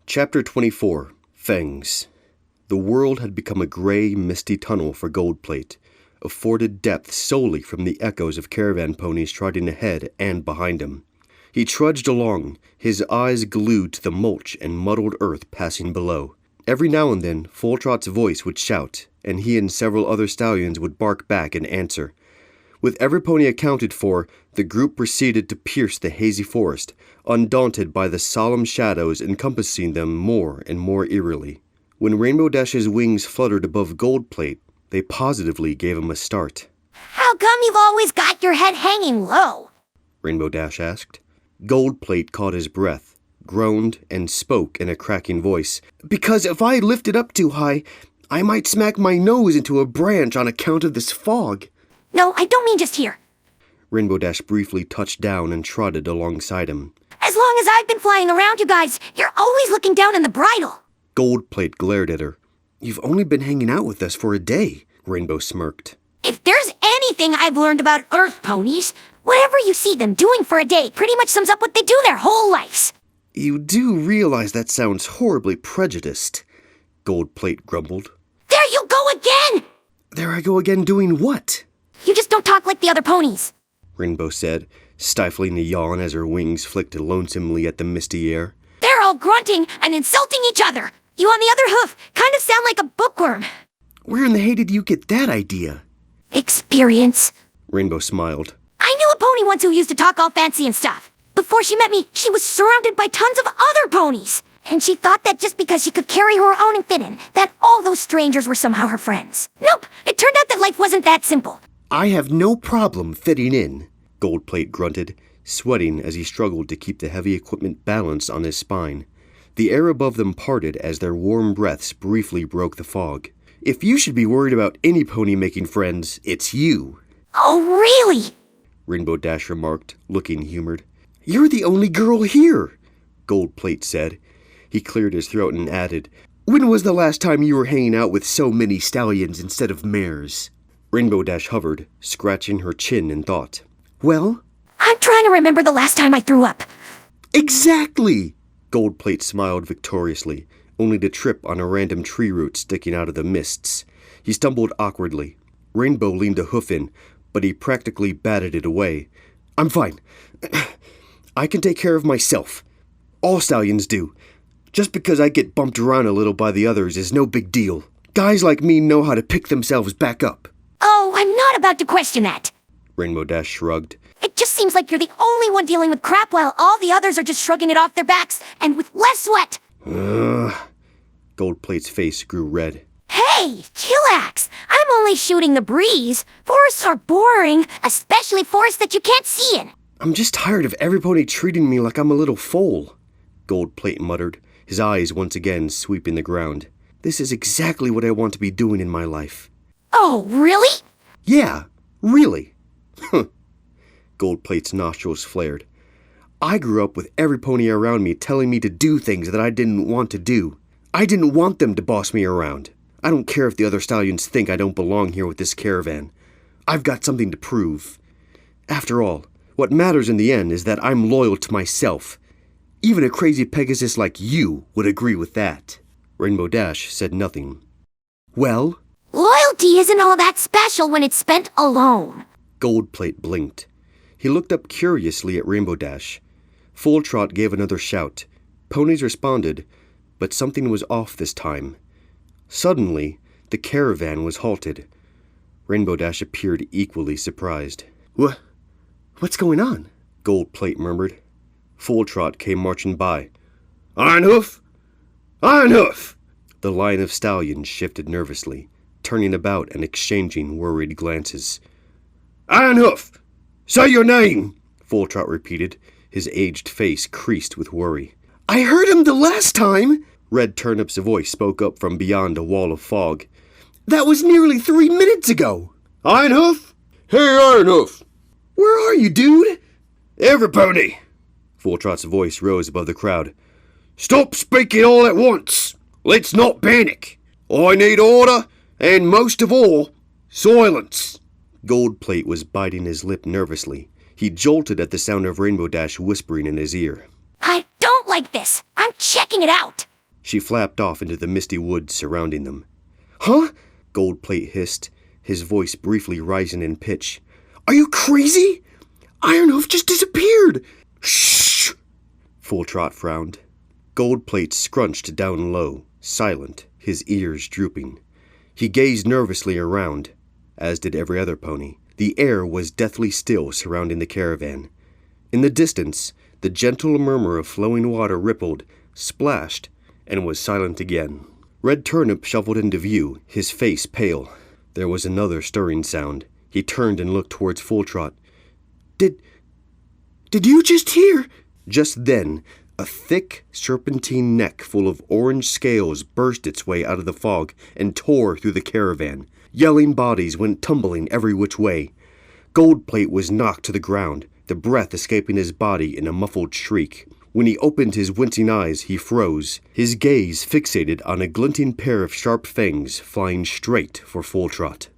Chapter 24, Fangs. The world had become a gray, misty tunnel for Goldplate, afforded depth solely from the echoes of caravan ponies trotting ahead and behind him. He trudged along, his eyes glued to the mulch and muddled earth passing below. Every now and then, Full Trot's voice would shout, and he and several other stallions would bark back in answer. With every pony accounted for, the group proceeded to pierce the hazy forest, undaunted by the solemn shadows encompassing them more and more eerily. When Rainbow Dash's wings fluttered above Goldplate, they positively gave him a start. How come you've always got your head hanging low? Rainbow Dash asked. Goldplate caught his breath, groaned, and spoke in a cracking voice. Because if I lift it up too high, I might smack my nose into a branch on account of this fog. No, I don't mean just here. Rainbow Dash briefly touched down and trotted alongside him. As long as I've been flying around you guys, you're always looking down in the bridle. Goldplate glared at her. You've only been hanging out with us for a day, Rainbow smirked. If there's anything I've learned about Earth ponies, whatever you see them doing for a day pretty much sums up what they do their whole lives. You do realize that sounds horribly prejudiced, Goldplate grumbled. There you go again! There I go again doing what? You just don't talk like the other ponies, Rainbow said, stifling a yawn as her wings flicked lonesomely at the misty air. They're all grunting and insulting each other. You on the other hoof kind of sound like a bookworm. Where in the hay did you get that idea? Experience. Rainbow smiled. I knew a pony once who used to talk all fancy and stuff. Before she met me, she was surrounded by tons of other ponies. And she thought that just because she could carry her own and fit in, that all those strangers were somehow her friends. Nope, it turned out that life wasn't that simple. I have no problem fitting in, Goldplate grunted, sweating as he struggled to keep the heavy equipment balanced on his spine. The air above them parted as their warm breaths briefly broke the fog. If you should be worried about any pony making friends, it's you. Oh, really? Rainbow Dash remarked, looking humored. You're the only girl here, Goldplate said. He cleared his throat and added, When was the last time you were hanging out with so many stallions instead of mares? Rainbow Dash hovered, scratching her chin in thought. Well? I'm trying to remember the last time I threw up. Exactly! Goldplate smiled victoriously, only to trip on a random tree root sticking out of the mists. He stumbled awkwardly. Rainbow leaned a hoof in, but he practically batted it away. I'm fine. I can take care of myself. All stallions do. Just because I get bumped around a little by the others is no big deal. Guys like me know how to pick themselves back up. Oh, I'm not about to question that. Rainbow Dash shrugged. It just seems like you're the only one dealing with crap while all the others are just shrugging it off their backs and with less sweat. Goldplate's face grew red. Hey, chillax. I'm only shooting the breeze. Forests are boring, especially forests that you can't see in. I'm just tired of every pony treating me like I'm a little foal, Goldplate muttered, his eyes once again sweeping the ground. This is exactly what I want to be doing in my life. Oh, really? Yeah, really. Goldplate's nostrils flared. I grew up with every pony around me telling me to do things that I didn't want to do. I didn't want them to boss me around. I don't care if the other stallions think I don't belong here with this caravan. I've got something to prove. After all, what matters in the end is that I'm loyal to myself. Even a crazy Pegasus like you would agree with that. Rainbow Dash said nothing. Well? Loyalty isn't all that special when it's spent alone. Goldplate blinked. He looked up curiously at Rainbow Dash. Full Trot gave another shout. Ponies responded, but something was off this time. Suddenly, the caravan was halted. Rainbow Dash appeared equally surprised. What's going on? Goldplate murmured. Full Trot came marching by. Iron Hoof! Iron Hoof! The line of stallions shifted nervously, turning about and exchanging worried glances. Iron Hoof! Say your name! Full Trot repeated, his aged face creased with worry. I heard him the last time! Red Turnip's voice spoke up from beyond a wall of fog. That was nearly 3 minutes ago! Iron Hoof? Hey, Iron Hoof! Where are you, dude? Every pony! Full Trot's voice rose above the crowd. Stop speaking all at once! Let's not panic! I need order, and most of all, silence! Goldplate was biting his lip nervously. He jolted at the sound of Rainbow Dash whispering in his ear. I don't like this. I'm checking it out. She flapped off into the misty woods surrounding them. "Huh?" Goldplate hissed, his voice briefly rising in pitch. "Are you crazy? Iron Hoof just disappeared!" "Shh!" Full Trot frowned. Goldplate scrunched down low, silent, his ears drooping. He gazed nervously around, as did every other pony. The air was deathly still surrounding the caravan. In the distance, the gentle murmur of flowing water rippled, splashed, and was silent again. Red Turnip shuffled into view, his face pale. There was another stirring sound. He turned and looked towards Full Trot. Did you just hear?" Just then, a thick, serpentine neck full of orange scales burst its way out of the fog and tore through the caravan. Yelling bodies went tumbling every which way. Goldplate was knocked to the ground, the breath escaping his body in a muffled shriek. When he opened his wincing eyes, he froze, his gaze fixated on a glinting pair of sharp fangs flying straight for Full Trot.